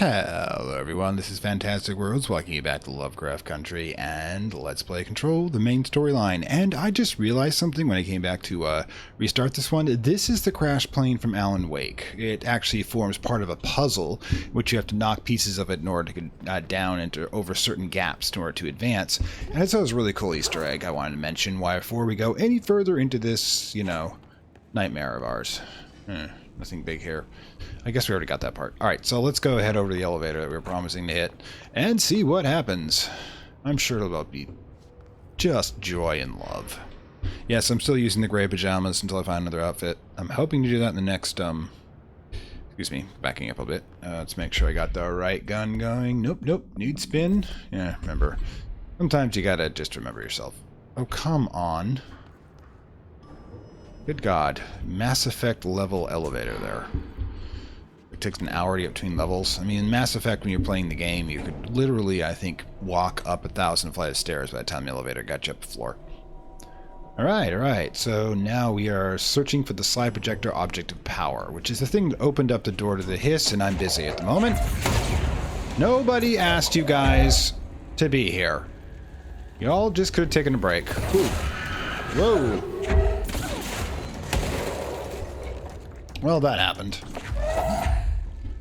Hello everyone, this is Fantastic Worlds, welcoming you back to Lovecraft Country, and Let's Play Control, the main storyline. And I just realized something when I came back to restart this one. This is the crash plane from Alan Wake. It actually forms part of a puzzle, which you have to knock pieces of it in order to get down into over certain gaps in order to advance. And I thought it was a really cool Easter egg I wanted to mention. Why, before we go any further into this, nightmare of ours. Nothing big here. I guess we already got that part. Alright, so let's go head over to the elevator that we were promising to hit and see what happens. I'm sure it'll be just joy and love. Yes, I'm still using the gray pajamas until I find another outfit. I'm hoping to do that in the next, excuse me, backing up a bit. Let's make sure I got the right gun going. Nope, need spin. Yeah, remember. Sometimes you gotta just remember yourself. Oh, come on. Good God. Mass Effect level elevator there. It takes an hour to get between levels. I mean, in Mass Effect, when you're playing the game, you could literally, I think, walk up 1,000 flights of stairs by the time the elevator got you up the floor. Alright. So now we are searching for the slide projector object of power, which is the thing that opened up the door to the hiss, and I'm busy at the moment. Nobody asked you guys to be here. You all just could have taken a break. Ooh. Whoa. Well, that happened.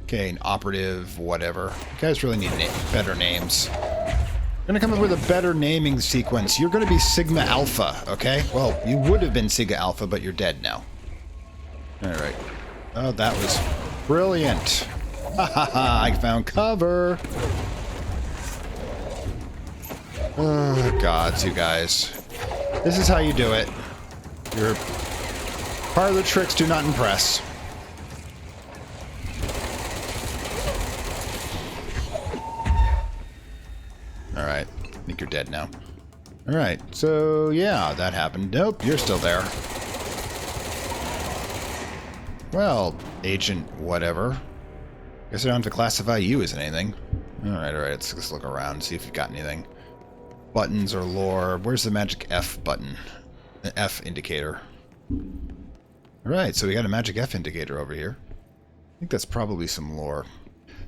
Okay, an operative, whatever. You guys really need better names. I'm gonna come up with a better naming sequence. You're gonna be Sigma Alpha, okay? Well, you would have been Sigma Alpha, but you're dead now. Alright. Oh, that was brilliant. Ha ha ha, I found cover. Oh, gods, you guys. This is how you do it. You're... Part of the tricks do not impress. Alright, I think you're dead now. Alright, so yeah, that happened. Nope, you're still there. Well, agent whatever. Guess I don't have to classify you as anything. Alright, let's look around, see if you've got anything. Buttons or lore. Where's the magic F button? The F indicator. Alright, so we got a magic F indicator over here. I think that's probably some lore.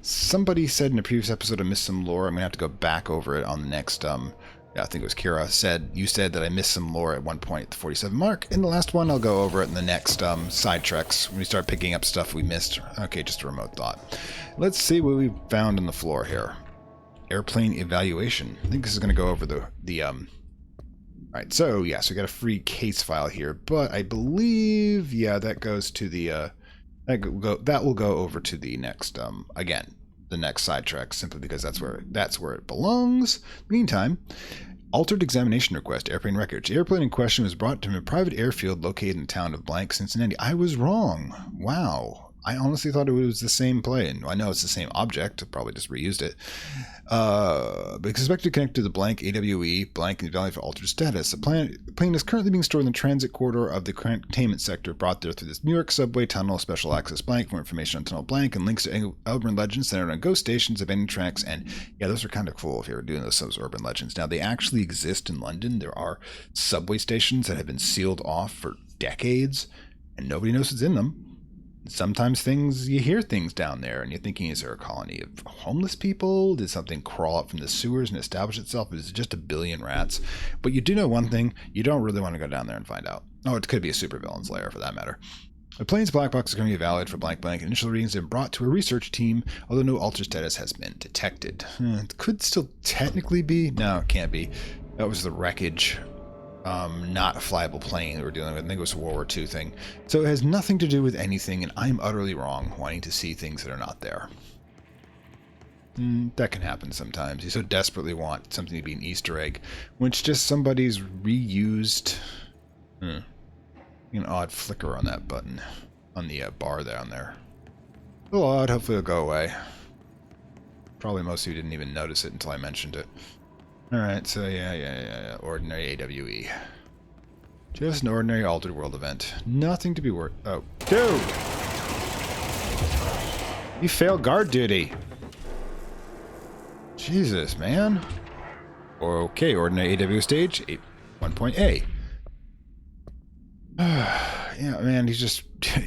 Somebody said in a previous episode I missed some lore. I'm going to have to go back over it on the next, I think it was Kira, you said that I missed some lore at one point at the 47 mark. In the last one, I'll go over it in the next side treks when we start picking up stuff we missed. Okay, just a remote thought. Let's see what we found on the floor here. Airplane evaluation. I think this is going to go over the Alright, so yes, we got a free case file here, but I believe, yeah, that goes to the, that will go over to the next, again, the next sidetrack, simply because that's where it belongs. Meantime, altered examination request, airplane records. The airplane in question was brought to a private airfield located in the town of Blank, Cincinnati. I was wrong. Wow. I honestly thought it was the same plane. I know it's the same object. I probably just reused it. But expected to connect to the Blank AWE, Blank in the Valley for altered status. The plane is currently being stored in the transit corridor of the containment sector, brought there through this New York subway tunnel, special access Blank. For information on Tunnel Blank and links to urban legends centered on ghost stations, abandoned tracks, and yeah, those are kind of cool if you're doing those urban legends. Now, they actually exist in London. There are subway stations that have been sealed off for decades, and nobody knows what's in them. Sometimes you hear things down there, and you're thinking, is there a colony of homeless people? Did something crawl up from the sewers and establish itself? Is it just a billion rats? But you do know one thing, you don't really want to go down there and find out. Oh, it could be a supervillain's lair, for that matter. The plane's black box is going to be valid for blank. Initial readings have been brought to a research team, although no altered status has been detected. It could still technically be. No, it can't be. That was the wreckage. Not a flyable plane that we're dealing with. I think it was a World War II thing. So it has nothing to do with anything, and I'm utterly wrong wanting to see things that are not there. That can happen sometimes. You so desperately want something to be an Easter egg, when it's just somebody's reused... An odd flicker on that button. On the bar down there. A little odd. Hopefully it'll go away. Probably most of you didn't even notice it until I mentioned it. Alright, so yeah. Ordinary AWE. Just an ordinary altered world event. Nothing to be worried. Oh, dude! You failed guard duty! Jesus, man. Okay, ordinary AWE stage, 1.A. Yeah, man, he's just...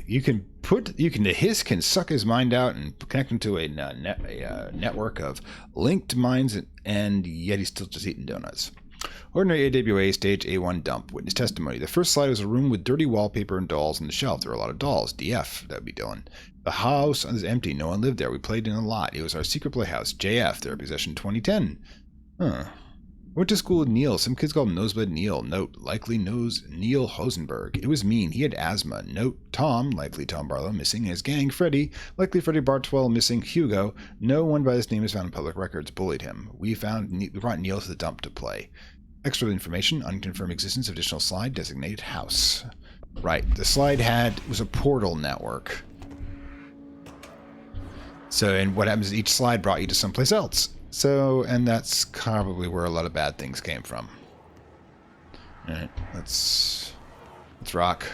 You can The hiss can suck his mind out and connect him to a network of linked minds, and yet he's still just eating donuts. Ordinary AWA stage A1 dump. Witness testimony. The first slide was a room with dirty wallpaper and dolls on the shelf. There were a lot of dolls. DF. That would be Dylan. The house is empty. No one lived there. We played in a lot. It was our secret playhouse. JF. Therapy session 2010. Huh. Went to school with Neil. Some kids called him Nosebleed Neil. Note, likely knows Neil Hosenberg. It was mean. He had asthma. Note, Tom, likely Tom Barlow, missing. His gang, Freddie, likely Freddie Bartwell, missing. Hugo, no one by this name is found in public records, bullied him. We brought Neil to the dump to play. Extra information, unconfirmed existence of additional slide, designated house. Right, the slide was a portal network. So, and what happens is each slide brought you to someplace else. So, and that's probably where a lot of bad things came from. Alright, let's rock.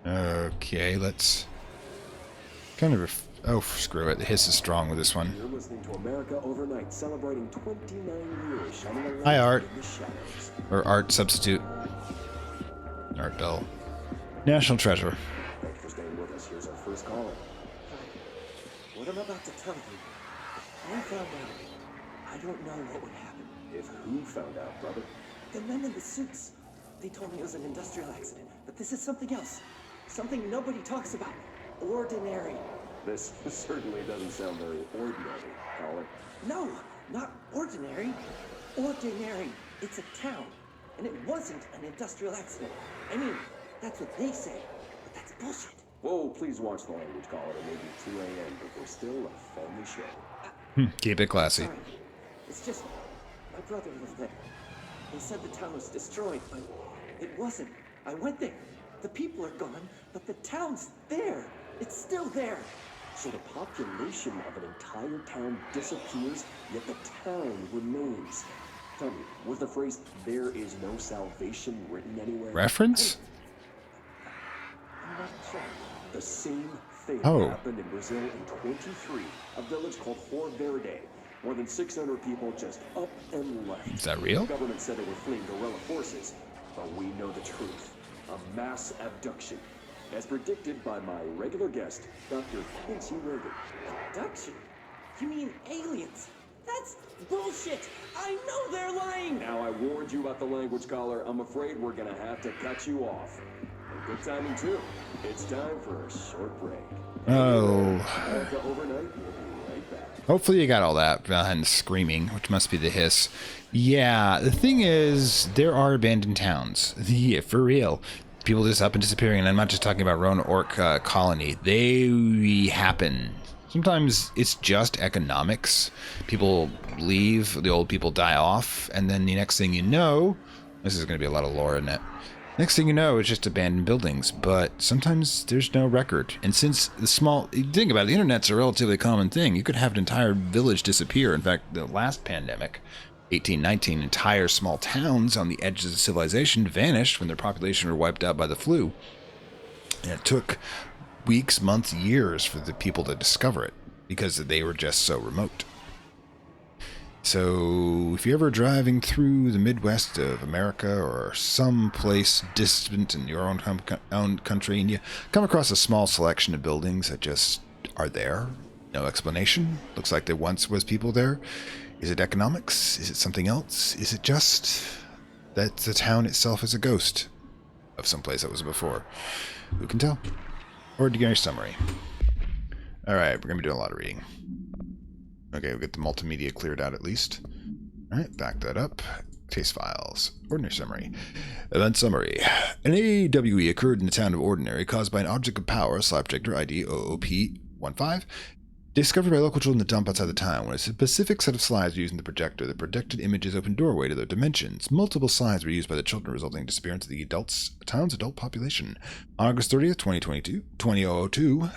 Okay, let's kind of... Oh, screw it. The hiss is strong with this one. You're listening to America Overnight, celebrating 29 years shining a light Hi, Art. in the shadows. Or Art substitute. Art Dull. National treasure. Thanks for staying with us. Here's our first caller. What I'm about to tell you, if I found out, I don't know what would happen. If who found out, brother? The men in the suits, they told me it was an industrial accident, but this is something else. Something nobody talks about. Ordinary. This certainly doesn't sound very ordinary, caller. No, not ordinary. Ordinary. It's a town, and it wasn't an industrial accident. I mean, that's what they say, but that's bullshit. Whoa, please watch the language, caller. It may be 2 a.m., but we're still a family show. Keep it classy. Sorry. It's just, my brother lived there. They said the town was destroyed, but it wasn't. I went there. The people are gone, but the town's there. It's still there. So the population of an entire town disappears, yet the town remains. Tell me, was the phrase, "there is no salvation," written anywhere? Reference? I'm not sure. The same thing Oh. happened in Brazil in 23, a village called Hor Verde. More than 600 people just up and left. Is that real? The government said they were fleeing guerrilla forces, but we know the truth. A mass abduction. As predicted by my regular guest, Dr. Quincy Reagan. Abduction? You mean aliens? That's bullshit! I know they're lying! Now I warned you about the language, caller. I'm afraid we're gonna have to cut you off. And good timing too. It's time for a short break. Oh. America Overnight, we'll be right back. Hopefully you got all that behind the screaming, which must be the hiss. Yeah, the thing is, there are abandoned towns. Yeah, for real. People just up and disappearing, and I'm not just talking about Rona Orc colony. They happen. Sometimes it's just economics. People leave, the old people die off, and then the next thing you know, this is going to be a lot of lore in it. Next thing you know, it's just abandoned buildings, but sometimes there's no record. And since think about it, the internet's a relatively common thing. You could have an entire village disappear. In fact, the last pandemic, 1819, entire small towns on the edges of civilization vanished when their population were wiped out by the flu. And it took weeks, months, years for the people to discover it because they were just so remote. So if you're ever driving through the Midwest of America or some place distant in your own country and you come across a small selection of buildings that just are there, no explanation, looks like there once was people there, is it economics? Is it something else? Is it just that the town itself is a ghost of some place that was before? Who can tell? Ordinary summary. Alright, we're going to be doing a lot of reading. Okay, we'll get the multimedia cleared out at least. Alright, back that up. Case files. Ordinary summary. Event summary. An AWE occurred in the town of Ordinary caused by an object of power, Slapjector ID OOP-15, discovered by local children in the dump outside the town. When a specific set of slides were used in the projector, the projected images opened doorway to their dimensions. Multiple slides were used by the children, resulting in disappearance of the town's adult population. On August 30th, 2002,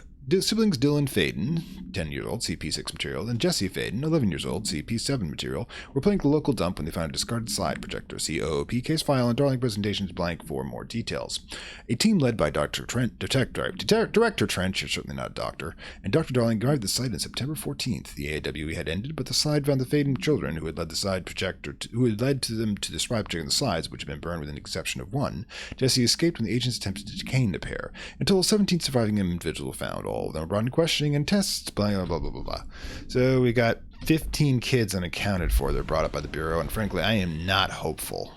siblings Dylan Faden, 10 years old, CP6 material, and Jesse Faden, 11 years old, CP7 material, were playing at the local dump when they found a discarded slide projector. See OOP case file and Darling presentations blank for more details. A team led by Director Trench, you're certainly not a doctor, and Dr. Darling arrived at the site on September 14th. The AWE had ended, but the slide found the Faden children who had led to them to the slide projecting the slides, which had been burned with an exception of one. Jesse escaped when the agents attempted to detain the pair, until 17 surviving individuals were found. All of them were brought in questioning and tests, blah, blah, blah, blah, blah. So we got 15 kids unaccounted for that were brought up by the Bureau, and frankly, I am not hopeful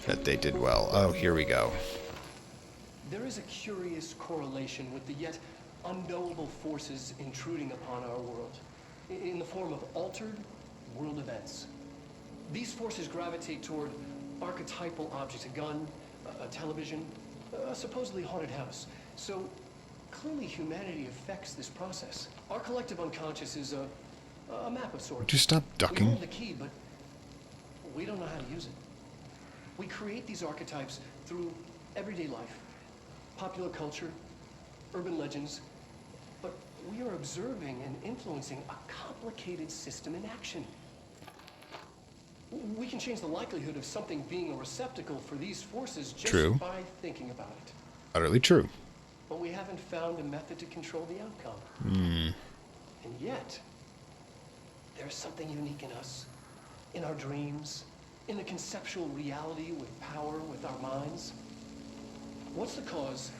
that they did well. Oh, here we go. There is a curious correlation with the yet unknowable forces intruding upon our world, in the form of altered world events. These forces gravitate toward archetypal objects, a gun, a television, a supposedly haunted house. So clearly humanity affects this process. Our collective unconscious is a map of sorts. Would you stop ducking? We hold the key, but we don't know how to use it. We create these archetypes through everyday life, popular culture, urban legends, but we are observing and influencing a complicated system in action. We can change the likelihood of something being a receptacle for these forces just by thinking about it. Utterly true. But we haven't found a method to control the outcome. And yet, there's something unique in us, in our dreams, in the conceptual reality with power with our minds. What's the cause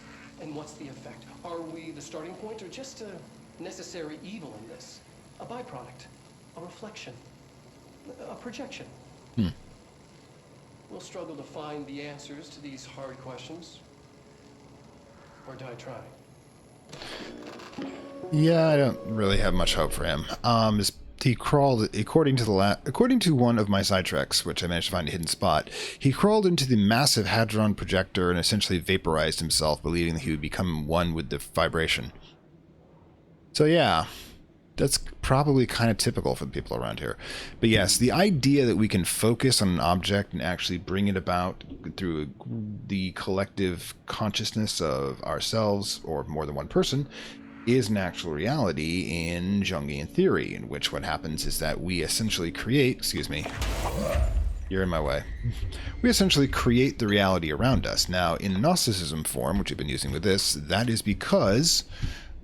and what's the effect? Are we the starting point or just a necessary evil in this? A byproduct, a reflection, a projection? We'll struggle to find the answers to these hard questions. Or die trying. Yeah, I don't really have much hope for him. He crawled, according to one of my sidetracks, which I managed to find a hidden spot, he crawled into the massive hadron projector and essentially vaporized himself, believing that he would become one with the vibration. So yeah, that's probably kind of typical for the people around here. But yes, the idea that we can focus on an object and actually bring it about through the collective consciousness of ourselves, or more than one person, is an actual reality in Jungian theory, in which what happens is that we essentially create... Excuse me. You're in my way. We essentially create the reality around us. Now, in Gnosticism form, which we've been using with this, that is because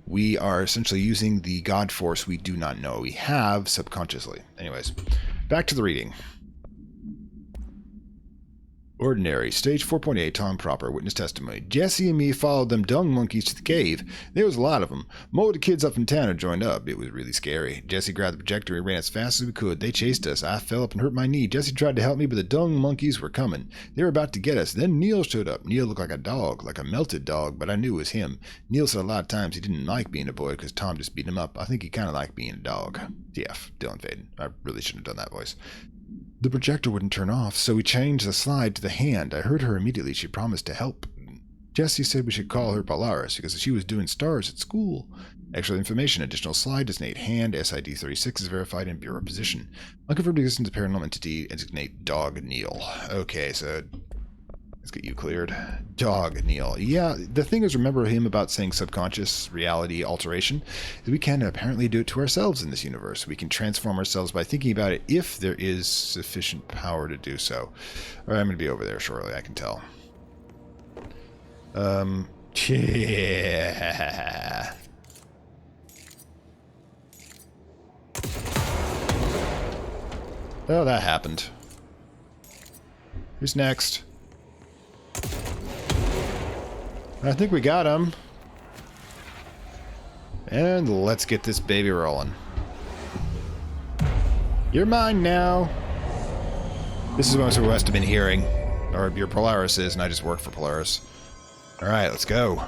we are essentially using the God force we do not know we have subconsciously. Anyways, back to the reading. Ordinary, stage 4.8, Tom Proper, witness testimony. Jesse and me followed them dung monkeys to the cave. There was a lot of them. Most of the kids up from town had joined up. It was really scary. Jesse grabbed the projector and ran as fast as we could. They chased us. I fell up and hurt my knee. Jesse tried to help me, but the dung monkeys were coming. They were about to get us. Then Neil showed up. Neil looked like a dog, like a melted dog, but I knew it was him. Neil said a lot of times he didn't like being a boy because Tom just beat him up. I think he kind of liked being a dog. TF, Dylan Faden. I really shouldn't have done that voice. The projector wouldn't turn off, so we changed the slide to the hand. I heard her immediately. She promised to help. Jesse said we should call her Polaris because she was doing stars at school. Extra information. Additional slide. Designate hand. SID 36 is verified in bureau position. Unconfirmed existence of paranormal entity. Designate dog Neil. Okay, so let's get you cleared. Dog Neil. Yeah, the thing is, remember him about saying subconscious reality alteration? We can apparently do it to ourselves in this universe. We can transform ourselves by thinking about it if there is sufficient power to do so. All right, I'm going to be over there shortly, I can tell. Yeah. Oh, that happened. Who's next? I think we got him. And let's get this baby rolling. You're mine now. This is what we must have been hearing. Or your Polaris is, and I just work for Polaris. Alright, let's go.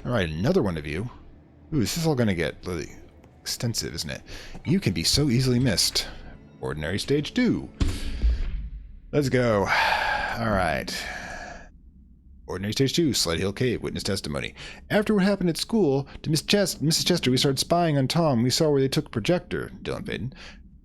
Alright, another one of you. Ooh, this is all going to get really extensive, isn't it? You can be so easily missed. Ordinary stage 2. Let's go. Alright. Ordinary stage 2, Sled Hill Cave, witness testimony. After what happened at school to Mrs. Chester, we started spying on Tom. We saw where they took a projector. Dylan Faden.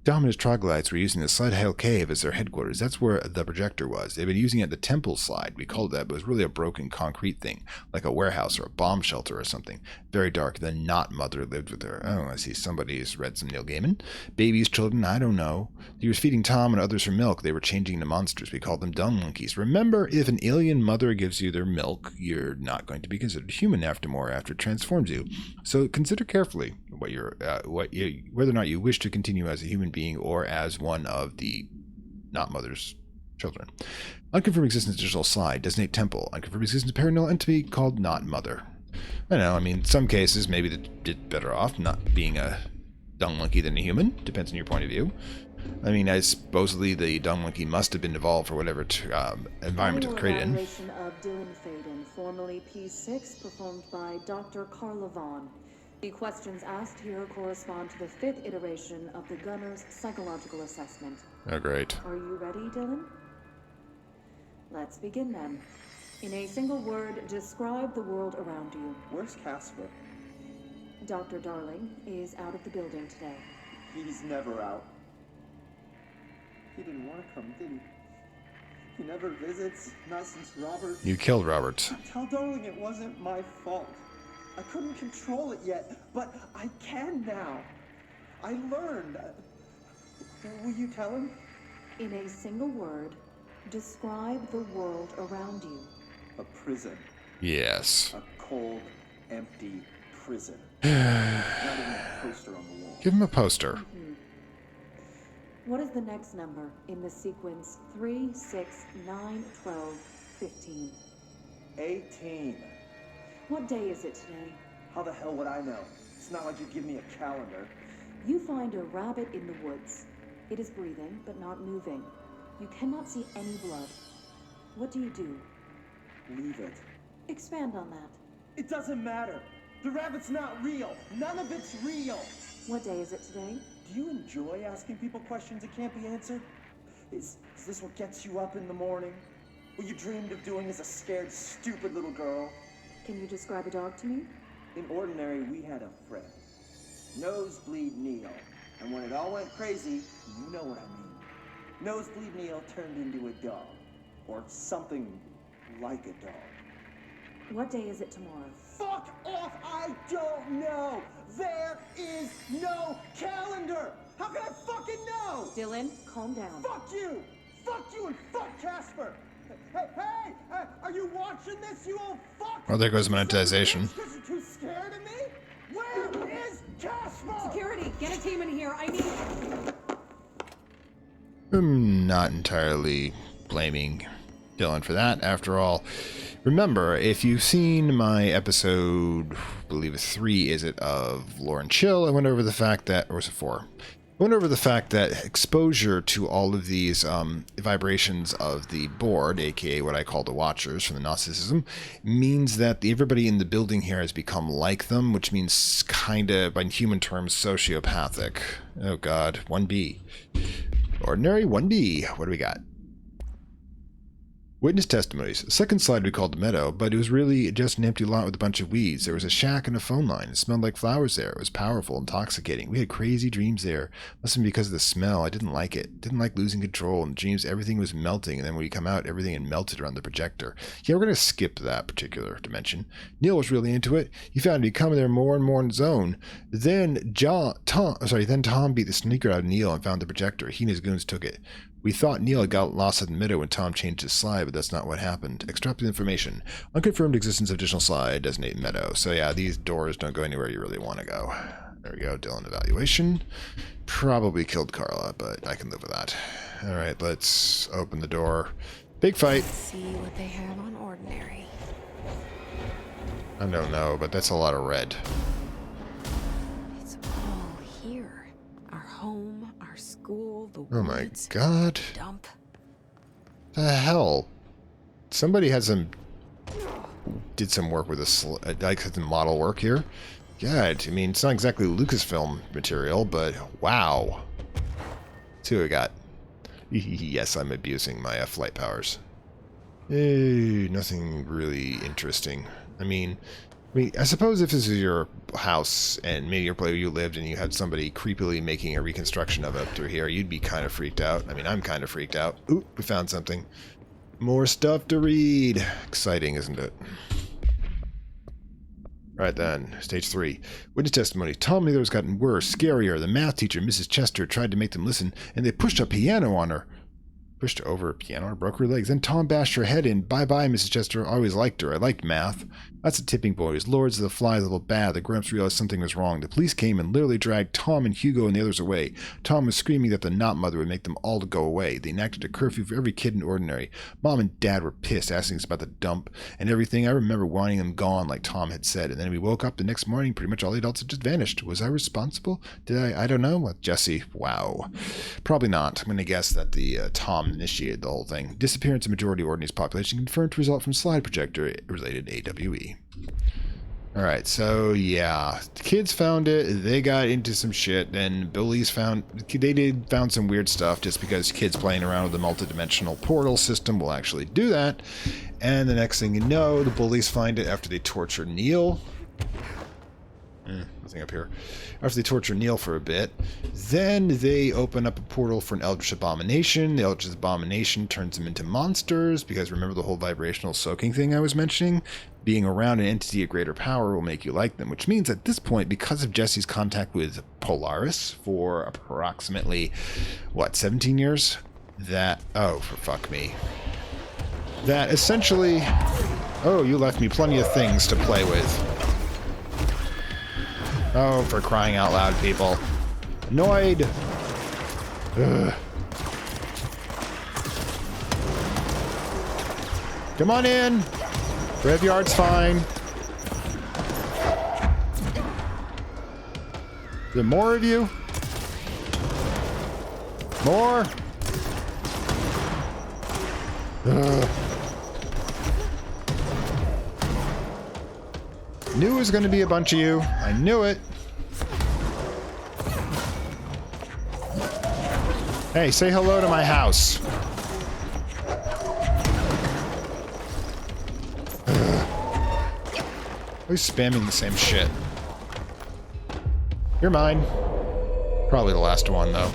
Dominus troglodytes were using the Sled Hill Cave as their headquarters. That's where the projector was. They've been using it at the temple slide. We called it that, but it was really a broken concrete thing, like a warehouse or a bomb shelter or something. Very dark. The not mother lived with her. Oh, I see. Somebody's read some Neil Gaiman. Babies, children, I don't know. He was feeding Tom and others her milk. They were changing into monsters. We called them dung monkeys. Remember, if an alien mother gives you their milk, you're not going to be considered human after it transforms you. So consider carefully whether or not you wish to continue as a human being or as one of the not mother's children. Unconfirmed existence digital slide. Designate temple. Unconfirmed existence paranormal entity called not mother. I know, I mean, some cases maybe they did better off not being a dung monkey than a human. Depends on your point of view. I mean, supposedly the dung monkey must have been evolved for whatever environment it was created in. Evaluation of Dylan Faden, formerly P6, performed by Dr. Carla Vaughn. The questions asked here correspond to the 5th iteration of the Gunner's psychological assessment. Oh, great. Are you ready, Dylan? Let's begin then. In a single word, describe the world around you. Where's Casper? Dr. Darling is out of the building today. He's never out. He didn't want to come, did he? He never visits, not since Robert. You killed Robert. Tell Darling it wasn't my fault. I couldn't control it yet, but I can now. I learned. Will you tell him? In a single word, describe the world around you. A prison. Yes. A cold, empty prison. Not even a poster on the wall. Give him a poster. Mm-hmm. What is the next number in the sequence 3, 6, 9, 12, 15? 18. What day is it today? How the hell would I know? It's not like you give me a calendar. You find a rabbit in the woods. It is breathing, but not moving. You cannot see any blood. What do you do? Leave it. Expand on that. It doesn't matter. The rabbit's not real. None of it's real. What day is it today? Do you enjoy asking people questions that can't be answered? Is this what gets you up in the morning? What you dreamed of doing as a scared, stupid little girl? Can you describe a dog to me? In Ordinary, we had a friend. Nosebleed Neil. And when it all went crazy, you know what I mean. Nosebleed Neil turned into a dog. Or something like a dog. What day is it tomorrow? Fuck off! I don't know! There is no calendar! How can I fucking know? Dylan, calm down. Fuck you! Fuck you and fuck Casper! Hey! Are you watching this, you old fuck? Oh, there goes monetization. Because you're too scared of me? Where is Casper? Security, get a team in here. I need... I'm not entirely blaming Dylan for that. After all, remember, if you've seen my episode, I believe it's 3, is it, of Lauren Chill, I went over the fact that, or was it 4? I went over the fact that exposure to all of these vibrations of the board, aka what I call the Watchers from the Gnosticism, means that everybody in the building here has become like them, which means kind of, by human terms, sociopathic. Oh god, 1B. Ordinary 1B. What do we got? Witness testimonies. The second slide we called the meadow, but it was really just an empty lot with a bunch of weeds. There was a shack and a phone line. It smelled like flowers there. It was powerful, intoxicating. We had crazy dreams there. Must have been because of the smell. I didn't like it. Didn't like losing control. In the dreams, everything was melting, and then when we come out, everything had melted around the projector. Yeah, we're going to skip that particular dimension. Neil was really into it. He found he'd come there more and more on his own. Then Tom beat the sneaker out of Neil and found the projector. He and his goons took it. We thought Neil had got lost in the meadow when Tom changed his slide, but that's not what happened. Extract the information. Unconfirmed existence of additional slide. Designate meadow. So yeah, these doors don't go anywhere you really want to go. There we go. Dylan evaluation. Probably killed Carla, but I can live with that. Alright, let's open the door. Big fight. Let's see what they have on Ordinary. I don't know, but that's a lot of red. It's all here. Our home, our school, the woods. Oh my god. Dump. The hell? Somebody had did some work with like some model work here. God, I mean, it's not exactly Lucasfilm material, but wow. Let's see what we got. Yes, I'm abusing my flight powers. Nothing really interesting. I mean, I mean, I suppose if this is your house and maybe your place where you lived and you had somebody creepily making a reconstruction of it through here, you'd be kind of freaked out. I mean, I'm kind of freaked out. Ooh, we found something. More stuff to read. Exciting, isn't it? Right then, stage 3. Witness testimony. Tom and the others gotten worse, scarier. The math teacher, Mrs. Chester, tried to make them listen, and they pushed a piano on her. Pushed her over a piano or broke her legs. Then Tom bashed her head in. Bye-bye, Mrs. Chester. I always liked her. I liked math. That's the tipping boys. Lords of the Flies, little bad. The grown-ups realized something was wrong. The police came and literally dragged Tom and Hugo and the others away. Tom was screaming that the not-mother would make them all to go away. They enacted a curfew for every kid in Ordinary. Mom and Dad were pissed, asking us about the dump and everything. I remember wanting them gone, like Tom had said. And then we woke up the next morning. Pretty much all the adults had just vanished. Was I responsible? Did I? I don't know. Well, Jesse, wow. Probably not. I'm going to guess that the Tom initiated the whole thing. Disappearance of majority Ordinary's population confirmed to result from slide projector-related AWE. Alright, so yeah, the kids found it, they got into some shit, and bullies found some weird stuff just because kids playing around with the multidimensional portal system will actually do that. And the next thing you know, the bullies find it after they torture Neil. Nothing up here. After they torture Neil for a bit, then they open up a portal for an eldritch abomination. The eldritch abomination turns them into monsters, because remember the whole vibrational soaking thing I was mentioning? Being around an entity of greater power will make you like them, which means at this point, because of Jesse's contact with Polaris for approximately, 17 years? That, oh, for fuck me. That essentially, oh, you left me plenty of things to play with. Oh, for crying out loud, people. Annoyed. Ugh. Come on in. Graveyard's fine. Is there more of you? More? Ugh. Knew it was going to be a bunch of you. I knew it. Hey, say hello to my house. Always spamming the same shit. You're mine. Probably the last one, though.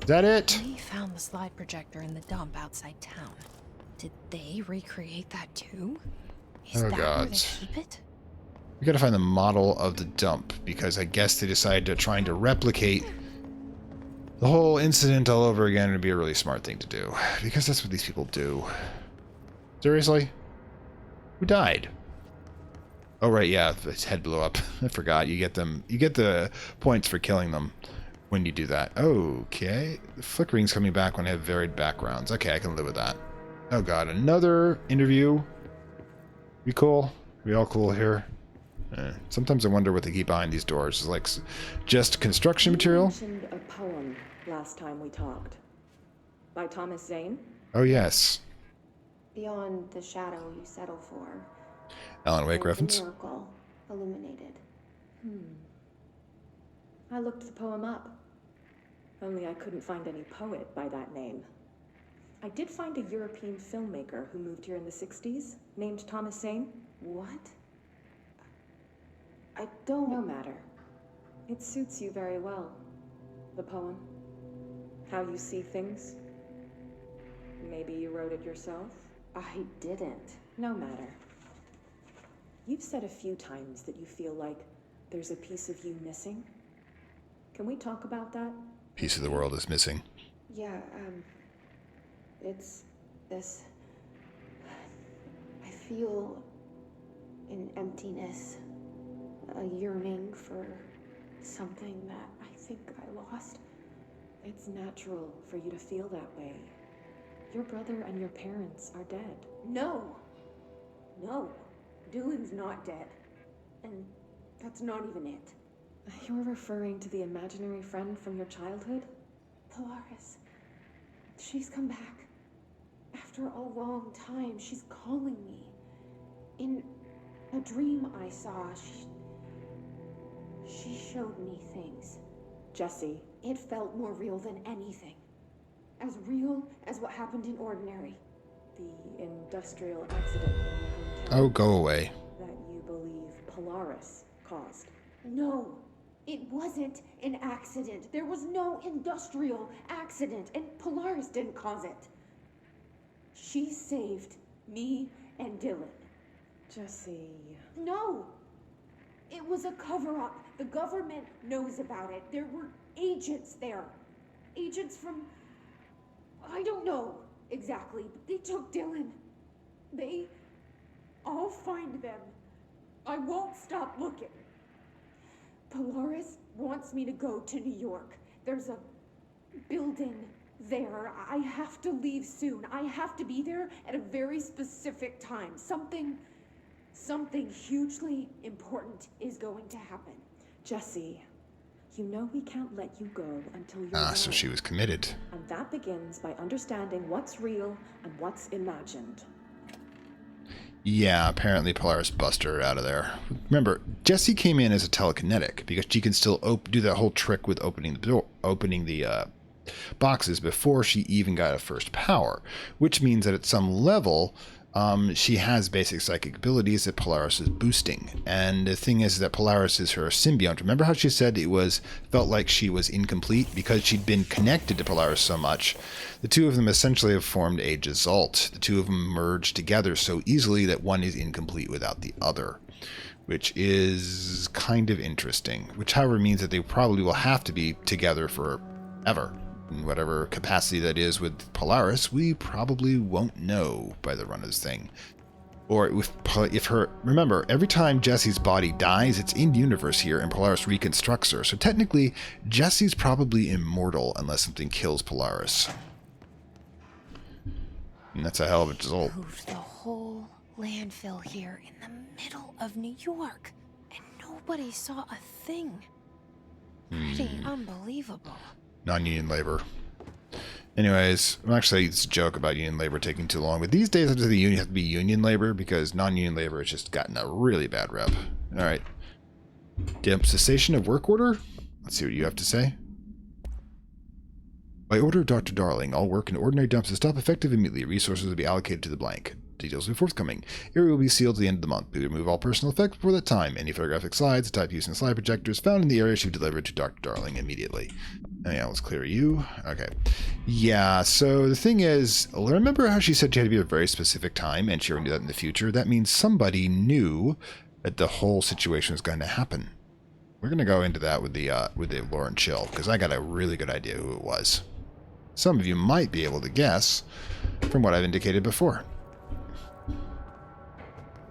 Is that it? They found the slide projector in the dump outside town. Did they recreate that too? Is Oh, that gods. where they keep it? We gotta find the model of the dump, because I guess they decided to trying to replicate the whole incident all over again. Would be a really smart thing to do, because that's what these people do. Seriously? Who died? Oh right, yeah, his head blew up. I forgot. You get the points for killing them when you do that. Okay. The flickering's coming back when I have varied backgrounds. Okay, I can live with that. Oh god, another interview. We cool? We all cool here? Sometimes I wonder what they keep behind these doors. It's like just construction material? You mentioned a poem last time we talked. By Thomas Zane? Oh yes. Beyond the shadow you settle for. Alan Wake there's a reference? miracle illuminated. I looked the poem up. Only I couldn't find any poet by that name. I did find a European filmmaker who moved here in the 60s, named Thomas Zane. What? I don't... No matter. It suits you very well. The poem. How you see things. Maybe you wrote it yourself? I didn't. No matter. You've said a few times that you feel like there's a piece of you missing. Can we talk about that? Piece of the world is missing. Yeah, it's this... I feel an emptiness, a yearning for something that I think I lost. It's natural for you to feel that way. Your brother and your parents are dead. No! No. Dylan's not dead. And that's not even it. You're referring to the imaginary friend from your childhood? Polaris. She's come back. After a long time, she's calling me. In a dream I saw, she showed me things. Jesse. It felt more real than anything. As real as what happened in Ordinary. The industrial accident in your hometown. Oh, go away. That you No, it wasn't an accident. There was no industrial accident, and Polaris didn't cause it. She saved me and Dylan. Jesse. No! It was a cover-up. The government knows about it. There were agents there. Agents from... I don't know exactly, but they took Dylan. I'll find them. I won't stop looking. Polaris wants me to go to New York. There's a building there. I have to leave soon. I have to be there at a very specific time. Something hugely important is going to happen. Jesse, you know we can't let you go until you're So ready. she was committed. And that begins by understanding what's real and what's imagined. Yeah, apparently Polaris busted her out of there. Remember, Jessie came in as a telekinetic because she can still do that whole trick with opening the door, opening the boxes before she even got a first power, which means that at some level, she has basic psychic abilities that Polaris is boosting. And the thing is that Polaris is her symbiont. Remember how she said felt like she was incomplete because she'd been connected to Polaris so much? The two of them essentially have formed a Gesalt. The two of them merged together so easily that one is incomplete without the other, which is kind of interesting. Which, however, means that they probably will have to be together forever. In whatever capacity that is with Polaris, we probably won't know by the run of this thing. Or if her... Remember, every time Jessie's body dies, it's in-universe here, and Polaris reconstructs her. So technically, Jessie's probably immortal unless something kills Polaris. And that's a hell of a result. Moved the whole landfill here in the middle of New York, and nobody saw a thing. Pretty unbelievable. Non-union labor. Anyways, actually, it's a joke about union labor taking too long, but these days after the union have to be union labor because non-union labor has just gotten a really bad rep. All right. Cessation of work order? Let's see what you have to say. By order of Dr. Darling, all work in ordinary dumps will stop effective immediately. Resources will be allocated to the blank. Details will be forthcoming. Area will be sealed to the end of the month. We remove all personal effects before that time. Any photographic slides, the type used in slide projectors found in the area should be delivered to Dr. Darling immediately. Oh, yeah, let's clear you. Okay. Yeah, so the thing is, remember how she said she had to be at a very specific time, and she already knew that in the future? That means somebody knew that the whole situation was going to happen. We're going to go into that with the Lauren Chill, because I got a really good idea who it was. Some of you might be able to guess from what I've indicated before.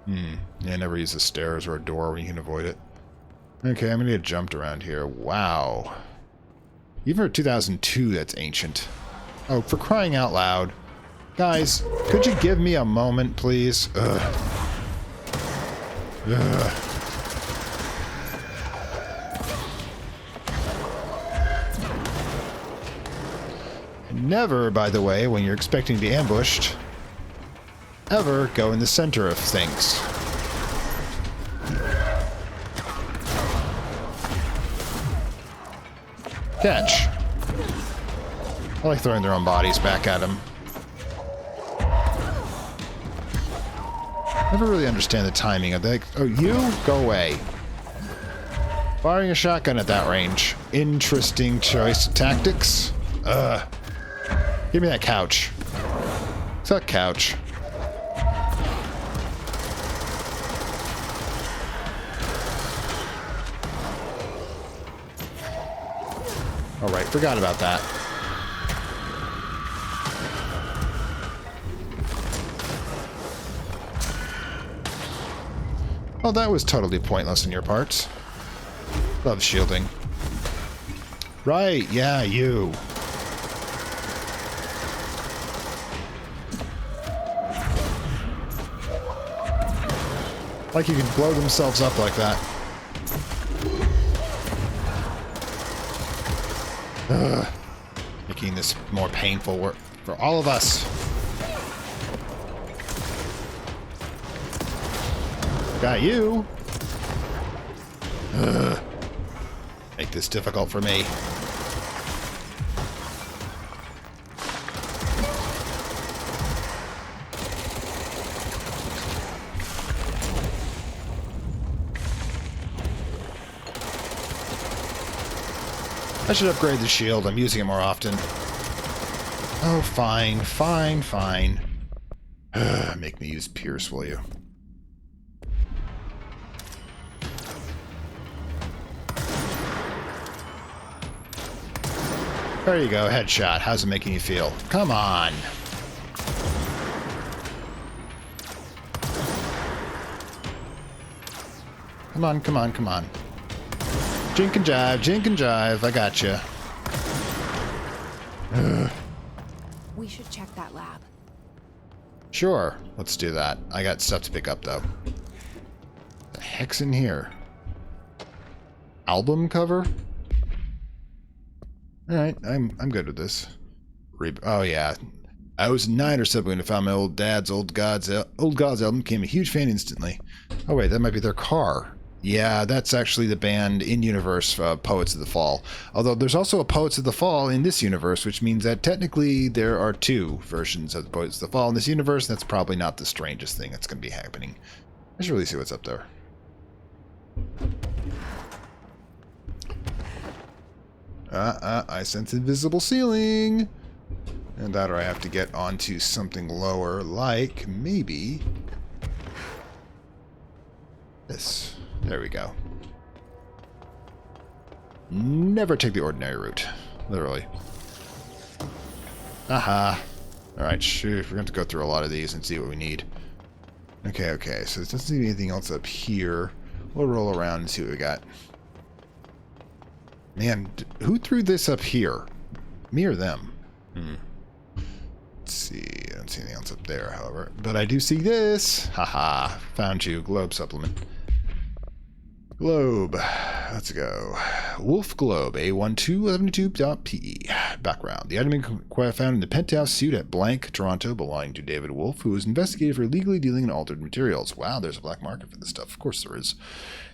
Yeah, never use the stairs or a door when you can avoid it. Okay, I'm going to get jumped around here. Wow. Even for 2002, that's ancient. Oh, for crying out loud. Guys, could you give me a moment, please? Ugh. Ugh. Never, by the way, when you're expecting to be ambushed, ever go in the center of things. Catch. I like throwing their own bodies back at them. Never really understand the timing of that. Oh, you? Go away. Firing a shotgun at that range. Interesting choice of tactics. Give me that couch. It's that couch. Alright, forgot about that. Oh, that was totally pointless on your part. Love shielding. Right, yeah, you. Like you can blow themselves up like that. Ugh. Making this more painful work for all of us. Got you. Ugh. Make this difficult for me. I should upgrade the shield. I'm using it more often. Oh, fine, fine, fine. Make me use Pierce, will you? There you go, headshot. How's it making you feel? Come on. Come on, come on, come on. Jink and jive, I gotcha. We should check that lab. Sure, let's do that. I got stuff to pick up, though. The heck's in here? Album cover? Alright, I'm good with this. Oh, yeah. I was 9 or 7 when I found my old dad's Old Gods album. Became a huge fan instantly. Oh, wait, that might be their car. Yeah, that's actually the band in-universe Poets of the Fall. Although there's also a Poets of the Fall in this universe, which means that technically there are 2 versions of the Poets of the Fall in this universe. That's probably not the strangest thing that's going to be happening. I should really see what's up there. I sense invisible ceiling. And that or I have to get onto something lower, like maybe this. There we go. Never take the ordinary route. Literally. Aha. Alright, sure. We're going to have to go through a lot of these and see what we need. Okay, okay. So there doesn't seem to be anything else up here. We'll roll around and see what we got. Man, who threw this up here? Me or them? Let's see. I don't see anything else up there, however. But I do see this. Haha. Found you. Globe supplement. Globe. Let's go. Wolf Globe, A1272.pe. Background. The item found in the penthouse suite at blank, Toronto, belonging to David Wolf, who was investigated for illegally dealing in altered materials. Wow, there's a black market for this stuff. Of course there is.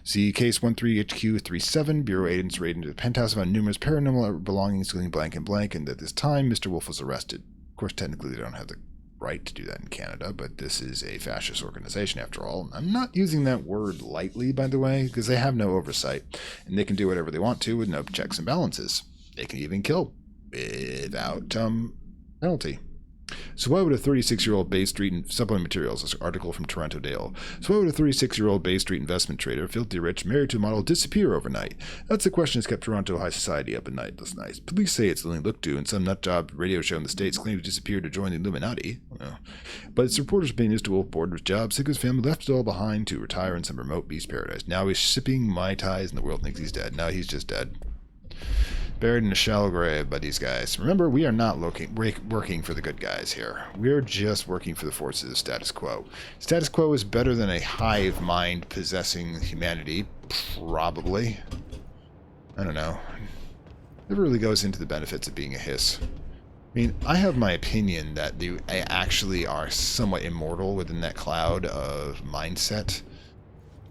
See case 13HQ37. Bureau agents raided into the penthouse, found numerous paranormal belongings, including blank and blank, and at this time, Mr. Wolf was arrested. Of course, technically they don't have the right to do that in Canada, but this is a fascist organization after all. I'm not using that word lightly, by the way, because they have no oversight, and they can do whatever they want to with no checks and balances. They can even kill without penalty. So why would a 36-year-old Bay Street supplement materials, this article from Toronto Dale. So why would a 36-year-old Bay Street investment trader, filthy rich, married to a model, disappear overnight? That's the question that's kept Toronto high society up at night this night. Police say it's only looked to, and some nutjob radio show in the States claimed to disappear to join the Illuminati. Well, but its reporter's opinion is to Wolf bored with his job, sick of his family, left it all behind to retire in some remote beast paradise. Now he's sipping Mai Tais and the world thinks he's dead. Now he's just dead. Buried in a shallow grave by these guys. Remember, we are not working for the good guys here. We're just working for the forces of status quo. Status quo is better than a hive mind possessing humanity. Probably. I don't know. Never really goes into the benefits of being a hiss. I mean, I have my opinion that they actually are somewhat immortal within that cloud of mindset.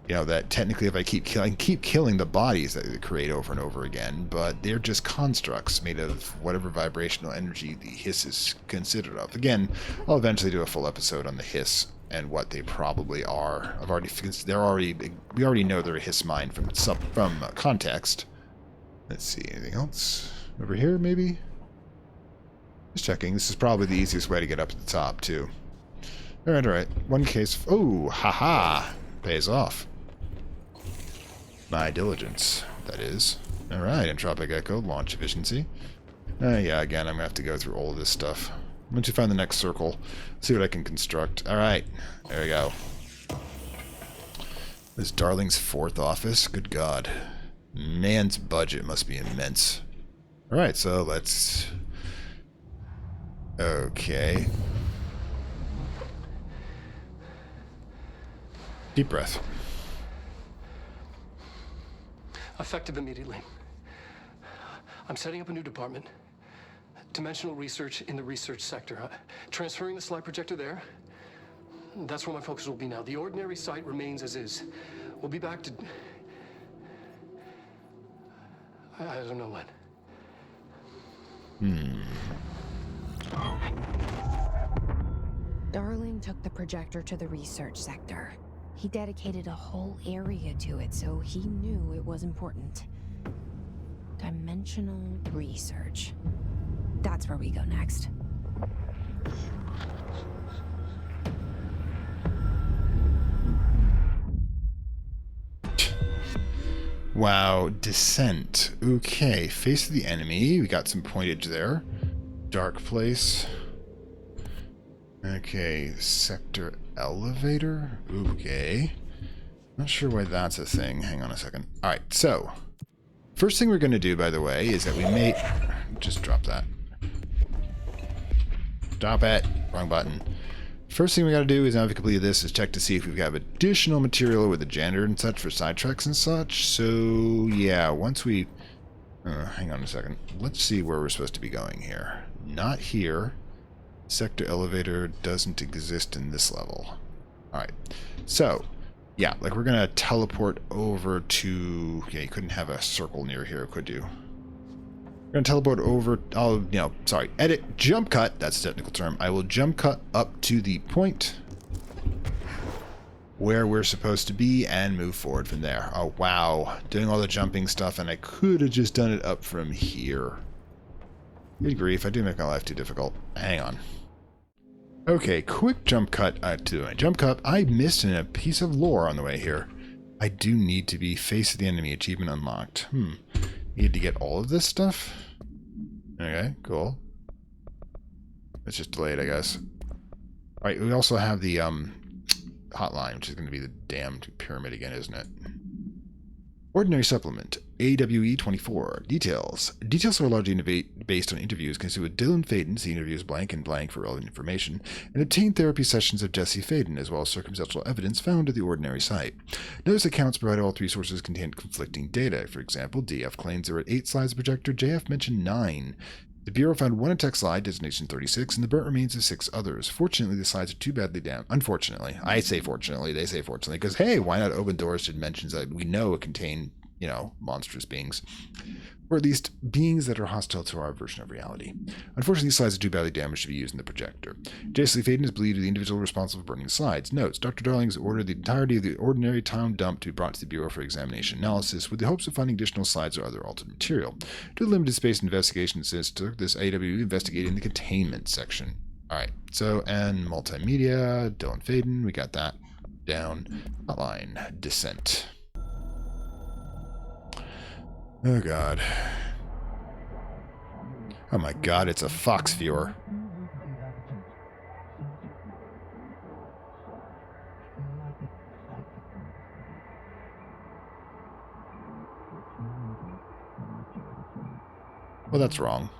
You know, that technically if I keep killing the bodies that they create over and over again, but they're just constructs made of whatever vibrational energy the hiss is considered of. Again, I'll eventually do a full episode on the hiss and what they probably are. We already know they're a hiss mind from context. Let's see, anything else over here maybe? Just checking. This is probably the easiest way to get up to the top too. All right. One case. Oh, haha, pays off. My diligence, that is. Alright, Entropic Echo, launch efficiency. Yeah, again, I'm going to have to go through all of this stuff. Once you find the next circle, see what I can construct. Alright, there we go. This Darling's 4th office? Good God. Man's budget must be immense. Alright, so let's... Okay. Deep breath. Effective immediately. I'm setting up a new department. Dimensional research in the research sector. Transferring the slide projector there. That's where my focus will be now. The ordinary site remains as is. We'll be back to... I don't know when. Darling took the projector to the research sector. He dedicated a whole area to it, so he knew it was important. Dimensional research. That's where we go next. Wow, descent. Okay, face of the enemy. We got some pointage there. Dark place. Okay, sector elevator. Okay. Not sure why that's a thing. Hang on a second. Alright, so. First thing we're going to do, by the way, is that we may... Just drop that. Stop it. Wrong button. First thing we got to do is, now we've completed this, is check to see if we've got additional material with the janitor and such for sidetracks and such. So, yeah, once we... hang on a second. Let's see where we're supposed to be going here. Not here. Sector elevator doesn't exist in this level. Alright. So, yeah, like we're going to teleport over to... Yeah, you couldn't have a circle near here, could you? We're going to teleport over, edit, jump cut, that's the technical term. I will jump cut up to the point where we're supposed to be and move forward from there. Oh, wow. Doing all the jumping stuff, and I could have just done it up from here. Good grief, I do make my life too difficult. Hang on. Okay, quick jump cut to my jump cut. I missed a piece of lore on the way here. I do need to be face of the enemy, achievement unlocked. Need to get all of this stuff? Okay, cool. It's just delayed, I guess. Alright, we also have the hotline, which is going to be the damned pyramid again, isn't it? Ordinary supplement, AWE 24. Details. Details are largely based on interviews considered with Dylan Faden, see interviews blank and blank for relevant information, and obtained therapy sessions of Jesse Faden, as well as circumstantial evidence found at the ordinary site. Notice accounts provided all three sources contained conflicting data. For example, DF claims there were 8 slides of projector, JF mentioned 9. The Bureau found 1 attack slide, designation 36, and the burnt remains of 6 others. Fortunately, the slides are too badly damaged. Unfortunately. I say fortunately, they say fortunately, because hey, why not open doors to dimensions that we know contain, monstrous beings? Or at least beings that are hostile to our version of reality. Unfortunately, these slides are too badly damaged to be used in the projector. Jesse Faden is believed to be the individual responsible for burning the slides. Notes, Dr. Darlings ordered the entirety of the ordinary town dump to be brought to the Bureau for examination analysis, with the hopes of finding additional slides or other altered material. Due to limited space investigation, since took this AWE investigating the containment section. Alright, so, and multimedia, Dylan Faden, we got that down. Hotline, descent. Oh god. Oh my god, it's a fox viewer. Well, that's wrong.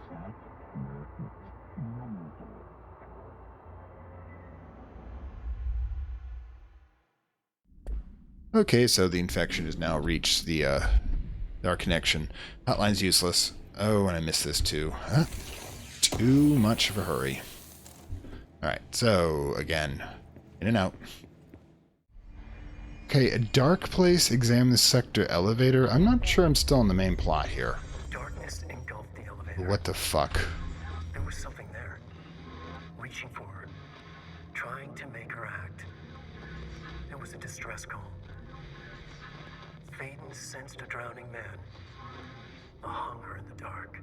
Okay, so the infection has now reached our connection. Hotline's useless. Oh, and I missed this too. Huh? Too much of a hurry. Alright, so, again, in and out. Okay, a dark place, examine the sector elevator. I'm not sure I'm still in the main plot here. Darkness engulfed the elevator. What the fuck? There was something there, reaching for her, trying to make her act. It was a distress call. Faden sensed a drowning man, a hunger in the dark.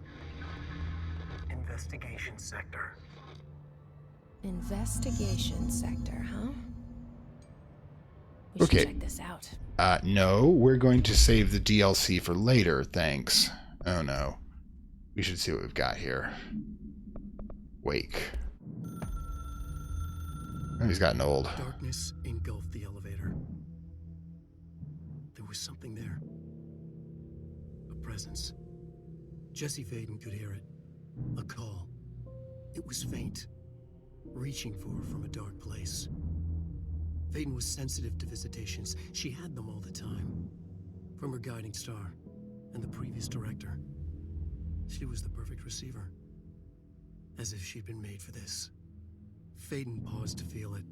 Investigation sector. Investigation sector, huh? We Okay. should check this out. No, we're going to save the DLC for later, thanks. Oh no. We should see what we've got here. Wake. Oh, he's gotten old. Darkness engulfed the elevator. There was something there. A presence. Jesse Faden could hear it. A call. It was faint, reaching for her from a dark place. Faden was sensitive to visitations. She had them all the time. From her guiding star and the previous director. She was the perfect receiver. As if she'd been made for this. Faden paused to feel it.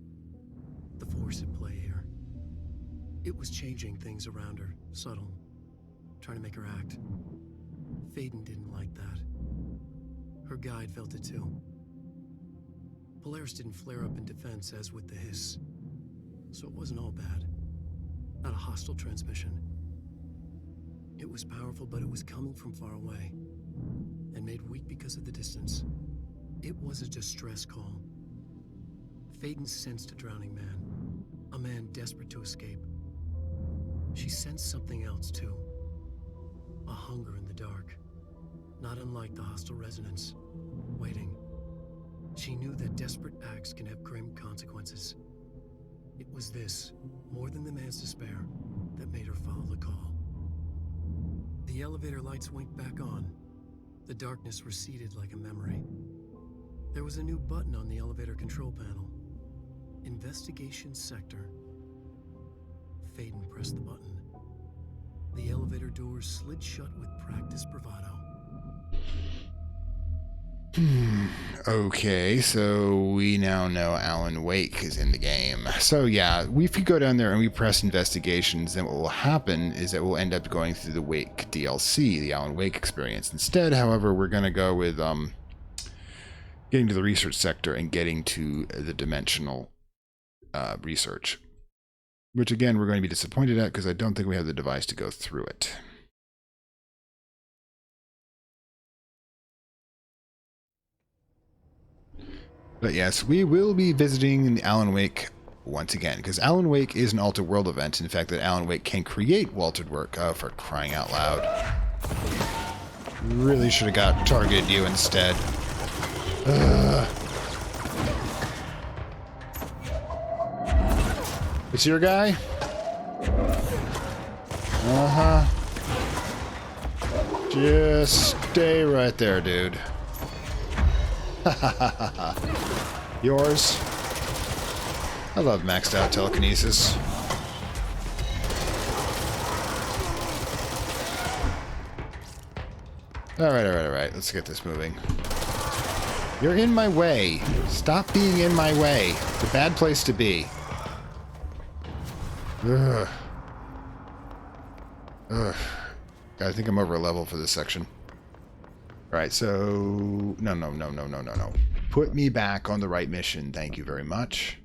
The force at play here. It was changing things around her, subtle, trying to make her act. Faden didn't like that. Her guide felt it too. Polaris didn't flare up in defense as with the hiss. So it wasn't all bad. Not a hostile transmission. It was powerful, but it was coming from far away, and made weak because of the distance. It was a distress call. Faden sensed a drowning man, a man desperate to escape. She sensed something else, too. A hunger in the dark, not unlike the hostile resonance, waiting. She knew that desperate acts can have grim consequences. It was this, more than the man's despair, that made her follow the call. The elevator lights winked back on. The darkness receded like a memory. There was a new button on the elevator control panel. Investigation Sector. Faden pressed the button. The elevator doors slid shut with practiced bravado. Okay, so we now know Alan Wake is in the game. So yeah, if we go down there and we press investigations, then what will happen is that we'll end up going through the Wake DLC, the Alan Wake experience. Instead, however, we're going to go with getting to the research sector and getting to the dimensional research. Which again, we're going to be disappointed at because I don't think we have the device to go through it. But yes, we will be visiting the Alan Wake once again, because Alan Wake is an altered world event. In fact, that Alan Wake can create altered work. Oh, for crying out loud. Really should have got targeted you instead. It's your guy? Uh-huh. Just stay right there, dude. Yours? I love maxed out telekinesis. Alright. Let's get this moving. You're in my way. Stop being in my way. It's a bad place to be. Ugh. I think I'm over a level for this section. Alright, so... No. Put me back on the right mission. Thank you very much.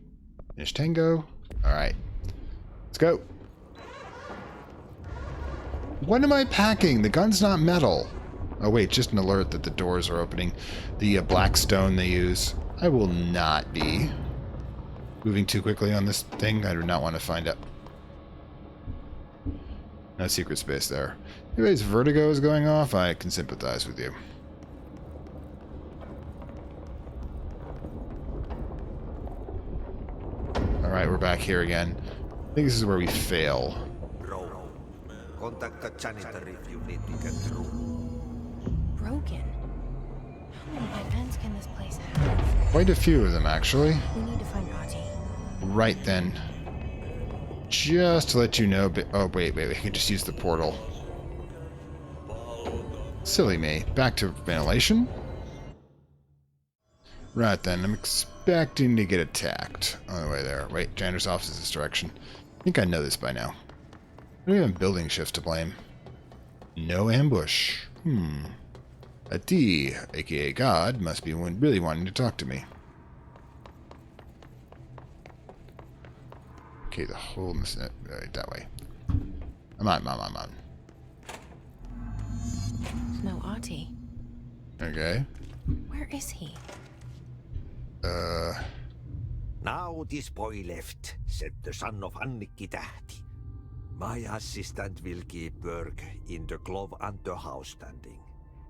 Finish Tango. Alright. Let's go. What am I packing? The gun's not metal. Oh wait, just an alert that the doors are opening. The black stone they use. I will not be moving too quickly on this thing. I do not want to find out. No secret space there. Anyways, vertigo is going off. I can sympathize with you. Alright, we're back here again. I think this is where we fail. Contact the janitor if you need to get through. Broken? How many bad ends can this place have? Quite a few of them, actually. We need to find Rati. Right then. Just to let you know, but oh wait, we can just use the portal. Silly me. Back to ventilation? Right then, I'm expecting to get attacked on the way there. Wait, janitor's office is this direction. I think I know this by now. I don't even have building shifts to blame. No ambush. A D, aka God, must be really wanting to talk to me. Okay, the whole right, that way. I'm on. No Ati. Okay. Where is he? Now this boy left, said the son of Annikki Tähti. My assistant will keep work in the glove and the house standing.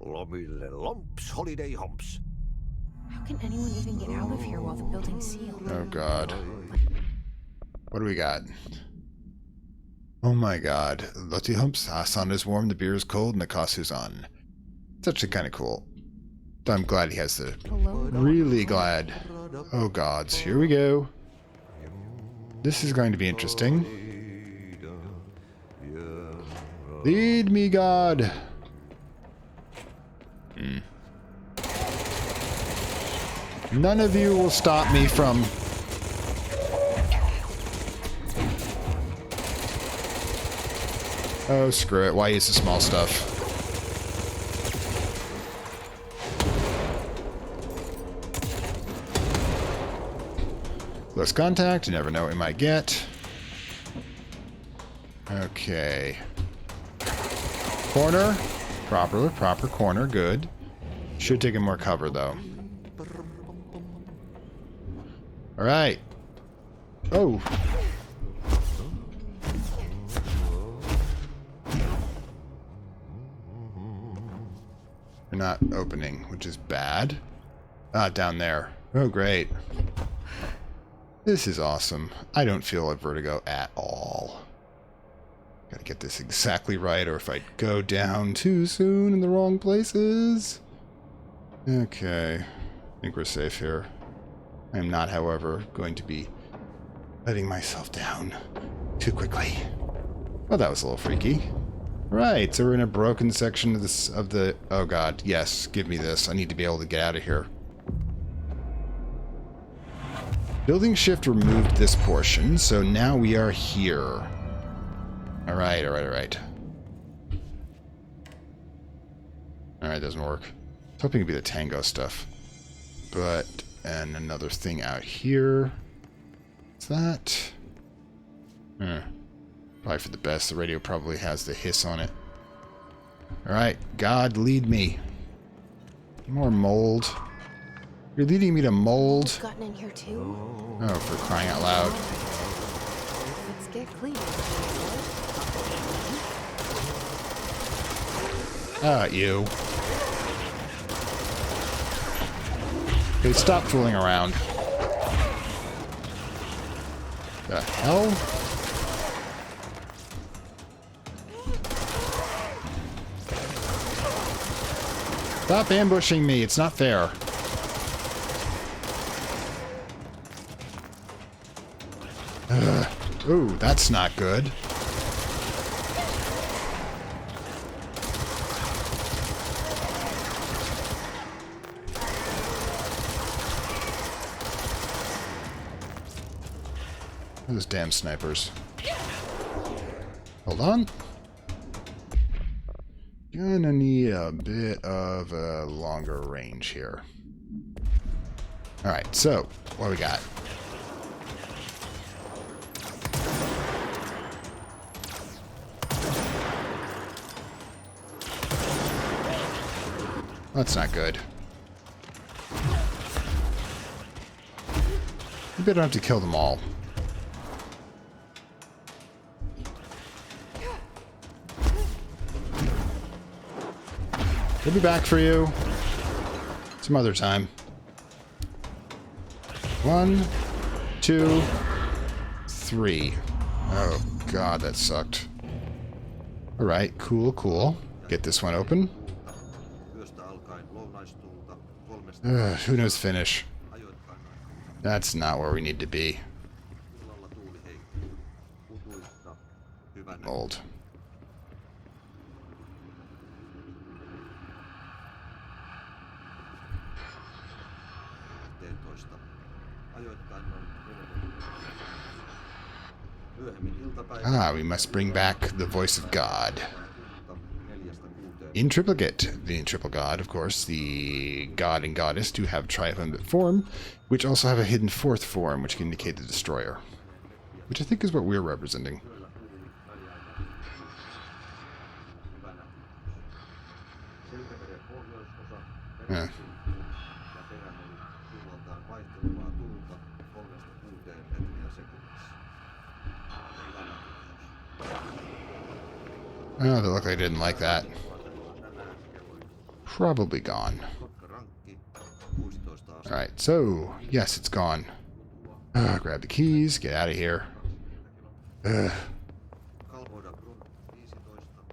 Lomille lomps, holiday humps. How can anyone even get out of here while the building's sealed? Oh god. What do we got? Oh my god. Lottie humps, sun is warm, the beer is cold, and the kasu's on. It's actually kind of cool. I'm glad he has the... Really glad. Oh gods, here we go. This is going to be interesting. Lead me, God! None of you will stop me from... Oh, screw it. Why use the small stuff? Close contact. You never know what we might get. Okay. Corner. Proper corner. Good. Should have taken more cover, though. Alright. Oh. They're not opening, which is bad. Ah, down there. Oh, great. This is awesome. I don't feel a vertigo at all. Gotta get this exactly right, or if I go down too soon in the wrong places. Okay. I think we're safe here. I am not, however, going to be letting myself down too quickly. Well, that was a little freaky. Right, so we're in a broken section of this oh god, yes, give me this. I need to be able to get out of here. Building shift removed this portion, so now we are here. Alright. Alright, doesn't work. I was hoping it'd be the tango stuff. But, and another thing out here. What's that? Probably for the best. The radio probably has the hiss on it. Alright, God, lead me. More mold. You're leading me to mold? Gotten in here too? Oh, for crying out loud. Let's get clean. Ah, you. Okay, stop fooling around. The hell? Stop ambushing me, it's not fair. Ooh, that's not good. Those damn snipers. Hold on. Gonna need a bit of a longer range here. Alright, so, what do we got? That's not good. You better have to kill them all. We'll be back for you some other time. 1, 2, 3. Oh god, that sucked. Alright, cool. Get this one open. Who knows finish? That's not where we need to be. Old. Ah, we must bring back the voice of God. In triplicate, the triple god, of course, the god and goddess do have triumphant form, which also have a hidden fourth form, which can indicate the destroyer. Which I think is what we're representing. Yeah. Oh, they look like they didn't like that. Probably gone. Alright, so, yes, it's gone. Grab the keys, get out of here.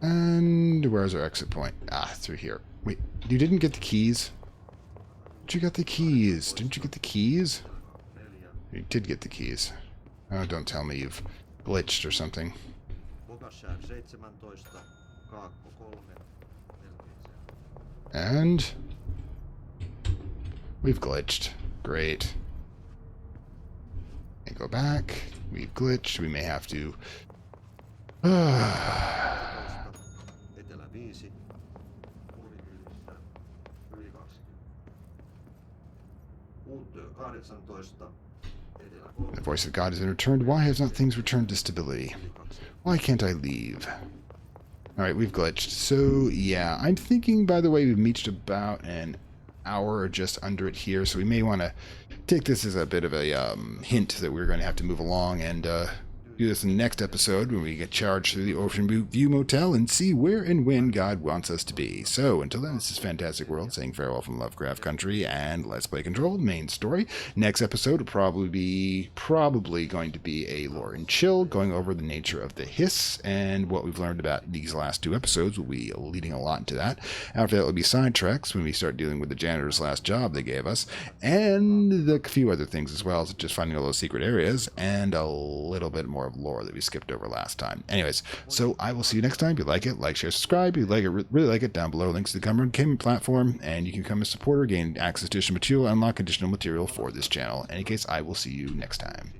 And where's our exit point? Ah, through here. Wait, you didn't get the keys? But you got the keys. Didn't you get the keys? You did get the keys. Oh, don't tell me you've glitched or something. And we've glitched. Great. And go back. We've glitched. We may have to... The voice of God has been returned. Why has not things returned to stability? Why can't I leave? Alright, we've glitched. So, yeah, I'm thinking, by the way, we've reached about an hour or just under it here, so we may want to take this as a bit of a hint that we're going to have to move along and do this in the next episode when we get charged through the Ocean View Motel and see where and when God wants us to be. So, until then, this is Fantastic World saying farewell from Lovecraft Country and Let's Play Control, main story. Next episode will probably going to be a lore and chill, going over the nature of the hiss, and what we've learned about these last 2 episodes will be leading a lot into that. After that will be sidetracks when we start dealing with the janitor's last job they gave us, and a few other things as well, just finding all those secret areas, and a little bit more of lore that we skipped over last time. Anyways, so I will see you next time. If you like it, like, share, subscribe. If you like it, really like it, down below links to the Gaming platform, and you can become a supporter, gain access to additional material, unlock additional material for this channel. In any case, I will see you next time.